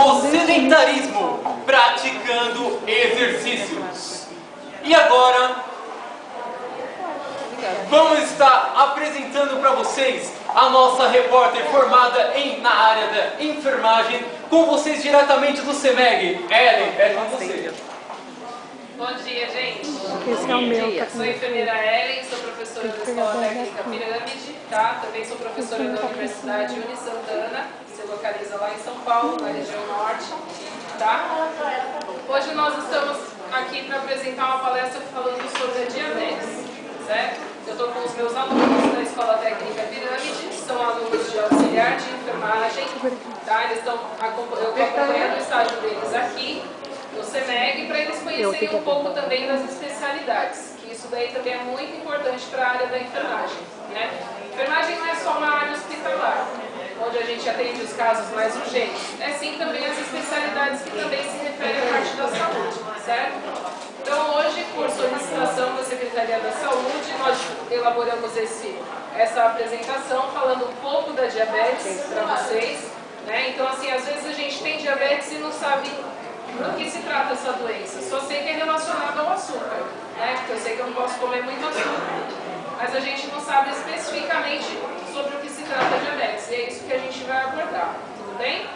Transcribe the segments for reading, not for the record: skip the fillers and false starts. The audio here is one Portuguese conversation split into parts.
o sedentarismo, praticando exercícios. E agora, vamos estar apresentando para vocês a nossa repórter formada na área da enfermagem, com vocês diretamente do CEMEG. Ellen, é com você. Bom dia, gente. Esse é o meu. Sou a enfermeira Ellen, sou professora da Escola Técnica Pirâmide, tá? Também sou professora da Universidade Uni Santana, que se localiza lá em São Paulo, na região norte, tá? Hoje nós estamos aqui para apresentar uma palestra falando sobre a diabetes, certo? Eu estou com os meus alunos da Escola Técnica Pirâmide, são alunos de auxiliar de enfermagem, tá? Eles estão acompanhando o estágio deles aqui no CEMEG, para eles conhecerem um pouco também das especialidades, que isso daí também é muito importante para a área da enfermagem, né? Enfermagem não é só uma área hospitalar, onde a gente atende os casos mais urgentes, é sim também as especialidades que também se referem à parte da saúde, certo? Então hoje, por solicitação da Secretaria da Saúde, nós elaboramos essa apresentação falando um pouco da diabetes para vocês, né? Então assim, às vezes a gente tem diabetes e não sabe do que se trata essa doença. Só sei que é relacionada ao açúcar, né? Porque eu sei que eu não posso comer muito açúcar. Mas a gente não sabe especificamente sobre o que se trata a diabetes. E é isso que a gente vai abordar. Tudo bem?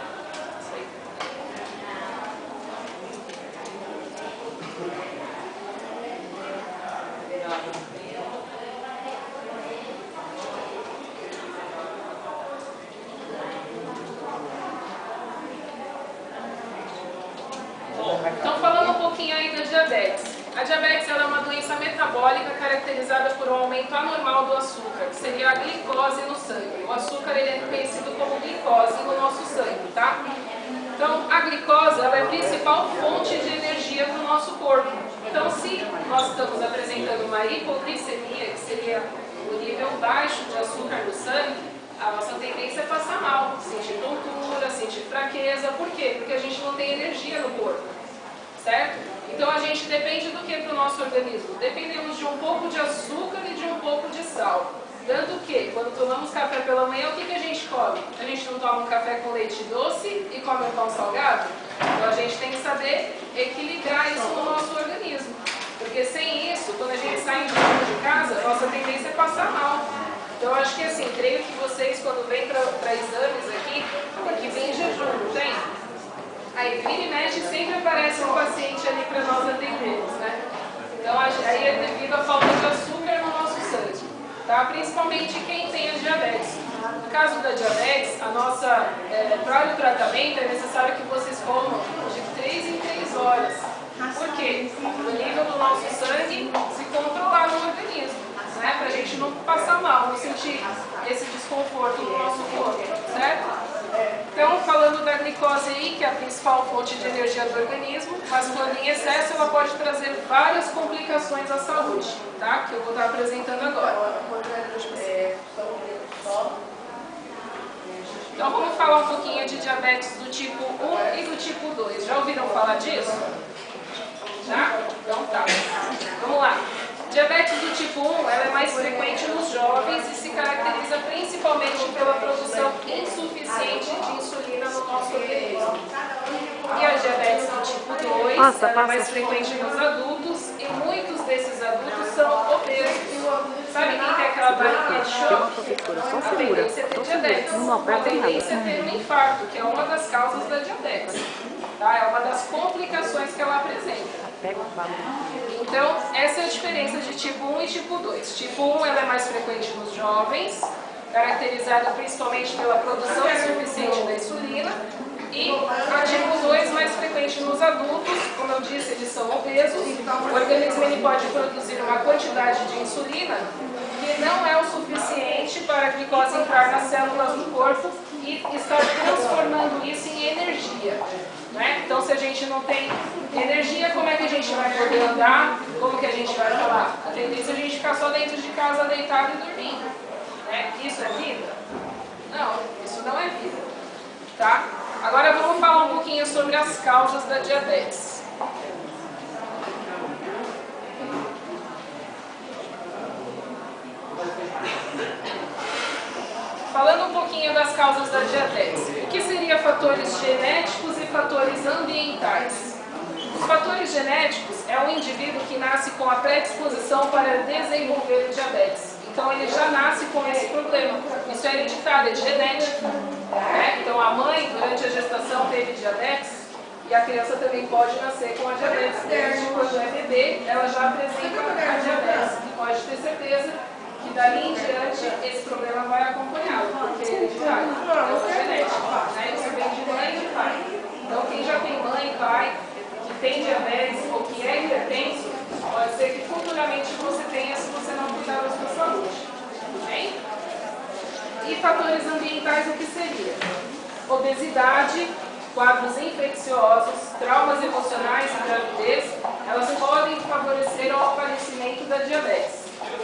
Então, falando um pouquinho aí da diabetes. A diabetes ela é uma doença metabólica caracterizada por um aumento anormal do açúcar, que seria a glicose no sangue. O açúcar ele é conhecido como glicose no nosso sangue, tá? Então, a glicose ela é a principal fonte de energia do nosso corpo. Então, se nós estamos apresentando uma hipoglicemia, que seria o nível baixo de açúcar no sangue, a nossa tendência é passar mal, sentir tontura, sentir fraqueza. Por quê? Porque a gente não tem energia no corpo, certo? Então a gente depende do que para o nosso organismo? Dependemos de um pouco de açúcar e de um pouco de sal. Tanto que, quando tomamos café pela manhã, o que a gente come? A gente não toma um café com leite doce e come um pão salgado? Então a gente tem que saber equilibrar isso no nosso organismo. Porque sem isso, quando a gente sai de casa, nossa tendência é passar mal. Então, eu acho que assim, creio que vocês, quando vêm para exames aqui, tem que vir em jejum, não tem? Aí, vira e mexe, sempre aparece um paciente ali para nós atendermos, né? Então, aí é devido à falta de açúcar no nosso sangue, tá? Principalmente quem tem a diabetes. No caso da diabetes, para o tratamento é necessário que vocês comam de 3 em 3 horas. Por quê? O nível do nosso sangue se controlar no organismo. Né, para a gente não passar mal, não sentir esse desconforto no nosso corpo, certo? Então, falando da glicose aí, que é a principal fonte de energia do organismo, mas quando em excesso ela pode trazer várias complicações à saúde, tá? Que eu vou estar apresentando agora. Então, vamos falar um pouquinho de diabetes do tipo 1 e do tipo 2. Já ouviram falar disso? Já? Então tá. Vamos lá. Diabetes do tipo 1 ela é mais frequente nos jovens e se caracteriza principalmente pela produção insuficiente de insulina no nosso organismo. E a diabetes do tipo 2 ela é mais frequente nos adultos e muitos desses adultos são obesos. Sabe quem tem aquela barriguinha de choque? A tendência é ter diabetes. A tendência é ter um infarto, que é uma das causas da diabetes. Tá? É uma das complicações que ela apresenta. Então, essa é a diferença de tipo 1 e tipo 2. Tipo 1 ela é mais frequente nos jovens, caracterizada principalmente pela produção insuficiente da insulina. E a tipo 2 mais frequente nos adultos, como eu disse, eles são obesos. O organismo ele pode produzir uma quantidade de insulina que não é o suficiente para a glicose entrar nas células do corpo e estar transformando isso em energia. Né? Então, se a gente não tem energia, como é que a gente vai poder andar? Como que a gente vai falar? A tendência é a gente ficar só dentro de casa, deitado e dormindo. Né? Isso é vida? Não, isso não é vida. Tá? Agora vamos falar um pouquinho sobre as causas da diabetes. Falando um pouquinho das causas da diabetes. O que seria fatores genéticos e fatores ambientais. Os fatores genéticos é um indivíduo que nasce com a predisposição para desenvolver o diabetes. Então ele já nasce com esse problema. Isso é hereditário, é genético. Né? Então a mãe, durante a gestação, teve diabetes e a criança também pode nascer com a diabetes. Desde quando é bebê, ela já apresenta a diabetes. E pode ter certeza que dali em diante esse problema vai acompanhá-lo, porque é hereditário. Então é genético. Né? Isso vem de mãe e de pai. Então quem já tem mãe e pai que tem diabetes ou que é hipertenso, pode ser que futuramente você tenha se você não cuidar da sua saúde. Bem? E fatores ambientais o que seria? Obesidade, quadros infecciosos, traumas emocionais e gravidez, elas podem favorecer o aparecimento da diabetes.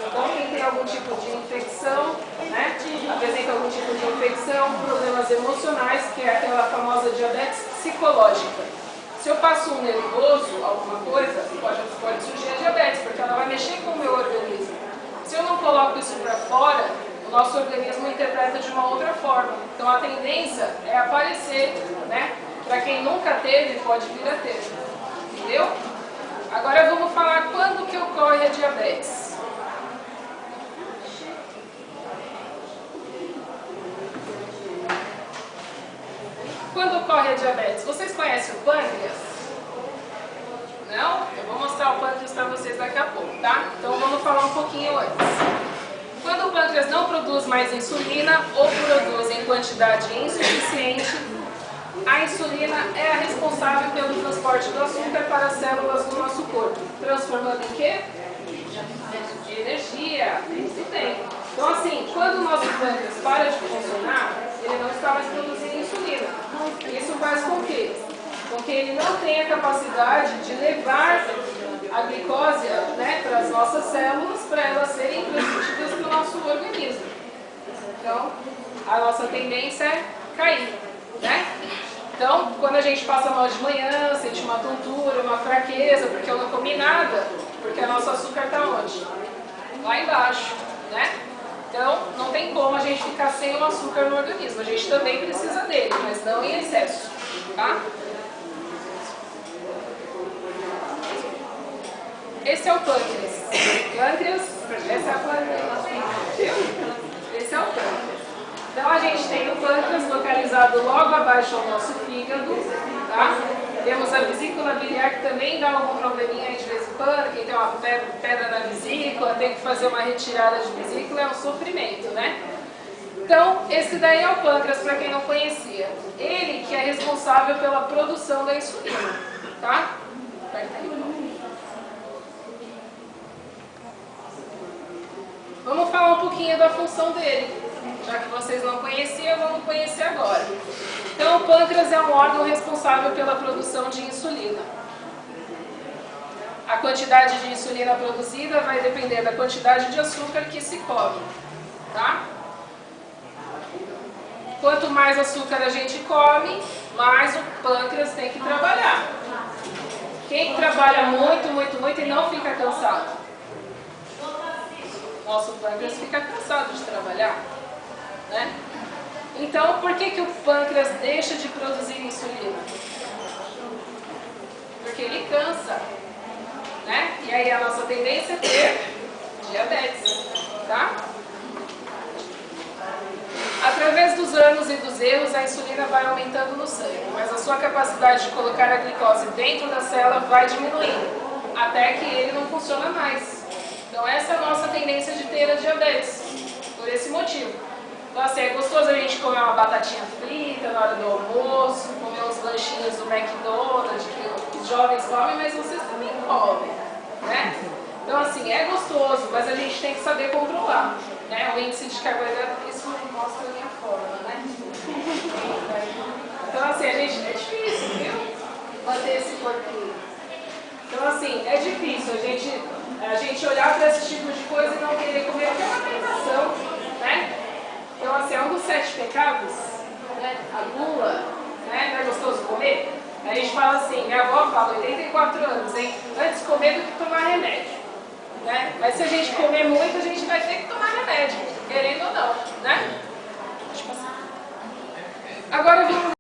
Então, quem tem algum tipo de infecção, né, apresenta algum tipo de infecção, problemas emocionais, que é aquela famosa diabetes psicológica. Se eu passo um nervoso, alguma coisa, pode surgir a diabetes, porque ela vai mexer com o meu organismo. Se eu não coloco isso para fora, o nosso organismo interpreta de uma outra forma. Então a tendência é aparecer, né? Para quem nunca teve, pode vir a ter. Entendeu? Agora vamos falar quando que ocorre a diabetes. Quando ocorre a diabetes? Vocês conhecem o pâncreas? Não? Eu vou mostrar o pâncreas para vocês daqui a pouco, tá? Então vamos falar um pouquinho antes. Quando o pâncreas não produz mais insulina ou produz em quantidade insuficiente, a insulina é a responsável pelo transporte do açúcar para as células do nosso corpo, transformando em quê? Energia. Isso tem. Então assim, quando o nosso pâncreas para de funcionar, ele não está mais produzindo insulina. Isso faz com que? Com que ele não tenha capacidade de levar a glicose, né, para as nossas células, para elas serem transmitidas para o nosso organismo. Então, a nossa tendência é cair, né? Então, quando a gente passa mal de manhã, sente uma tontura, uma fraqueza, porque eu não comi nada, porque o nosso açúcar está onde? Lá embaixo, né? Então, não tem como a gente ficar sem o açúcar no organismo. A gente também precisa dele, mas não em excesso, tá? Esse é o pâncreas. Pâncreas, essa é a plaquinha. Esse é o pâncreas. Então a gente tem o pâncreas localizado logo abaixo do nosso fígado, tá? Temos a vesícula biliar que também dá algum probleminha aí de vez em quando, quem tem uma pedra na vesícula, tem que fazer uma retirada de vesícula, é um sofrimento, né? Então, esse daí é o pâncreas, para quem não conhecia. Ele que é responsável pela produção da insulina, tá? Vamos falar um pouquinho da função dele. Já que vocês não conheciam, vamos conhecer agora. Então, o pâncreas é um órgão responsável pela produção de insulina. A quantidade de insulina produzida vai depender da quantidade de açúcar que se come, tá? Quanto mais açúcar a gente come, mais o pâncreas tem que trabalhar. Quem trabalha muito, muito, muito e não fica cansado? Nosso pâncreas fica cansado de trabalhar, né? Então, por que o pâncreas deixa de produzir insulina? Porque ele cansa, né? E aí a nossa tendência é ter diabetes, tá? Através dos anos e dos erros, a insulina vai aumentando no sangue, mas a sua capacidade de colocar a glicose dentro da célula vai diminuindo, até que ele não funciona mais. Então essa é a nossa tendência de ter a diabetes, por esse motivo. Então assim, é gostoso a gente comer uma batatinha frita na hora do almoço, comer uns lanchinhos do McDonald's, que os jovens comem, mas vocês também comem, né? Então assim, é gostoso, mas a gente tem que saber controlar, né? O índice de carboidrato, isso mostra a minha forma, né? Então assim, é difícil, viu? Manter esse corpinho. Então assim, é difícil a gente olhar para esse tipo de coisa e não querer comer, porque é uma tentação, né? Então assim, é um dos 7 pecados, né? A gula, né? Não é gostoso comer? A gente fala assim, minha avó fala, 84 anos, hein? Antes comer do que tomar remédio, né? Mas se a gente comer muito, a gente vai ter que tomar remédio, querendo ou não, né? Agora vamos